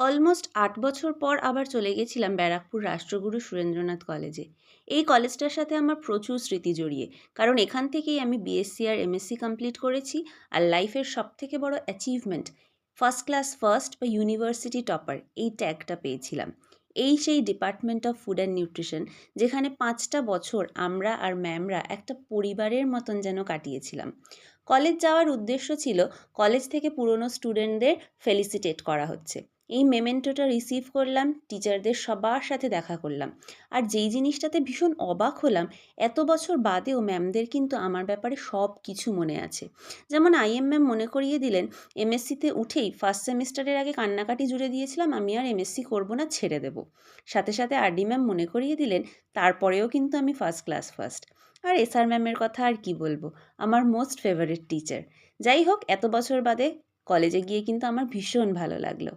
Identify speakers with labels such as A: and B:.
A: Almost ৮ বছর পর আবার চলে গেছিলাম ব্যারাকপুর রাষ্ট্রগুরু সুরেন্দ্রনাথ কলেজে। এই কলেজটার সাথে আমার প্রচুর স্মৃতি জড়িয়ে। কারণ এখান থেকেই আমি বিএসসি আর এমএসসি কমপ্লিট করেছি। আর লাইফের সবথেকে বড় অ্যাচিভমেন্ট ফার্স্ট ক্লাস ফার্স্ট বা ইউনিভার্সিটি টপার এই ট্যাগটা পেয়েছিলাম। এই সেই department of food and nutrition, যেখানে ৫টা বছর আমরা আর ম্যামরা একটা পরিবারের মতন যেন কাটিয়েছিলাম। কলেজ যাওয়ার উদ্দেশ্য ছিল কলেজ থেকে পুরনো স্টুডেন্টদের ফেলিসিটেট করা হচ্ছে। এই মেমেন্টোটা রিসিভ করলাম, টিচারদের সবার সাথে দেখা করলাম। আর যেই জিনিসটাতে ভীষণ অবাক হলাম, এত বছর বাদেও ম্যামদের কিন্তু আমার ব্যাপারে সব কিছু মনে আছে। যেমন আইএম ম্যাম মনে করিয়ে দিলেন, এমএসসিতে উঠেই ফার্স্ট সেমিস্টারের আগে কান্নাকাটি জুড়ে দিয়েছিলাম আমি আর এমএসসি করবো না, ছেড়ে দেবো। সাথে সাথে আরডি ম্যাম মনে করিয়ে দিলেন, তারপরেও কিন্তু আমি ফার্স্ট ক্লাস ফার্স্ট। আর এসআর ম্যামের কথা আর কি বলবো, আমার মোস্ট ফেভারিট টিচার। যাই হোক, এত বছর বাদে কলেজে গিয়ে কিন্তু আমার ভীষণ ভালো লাগলো।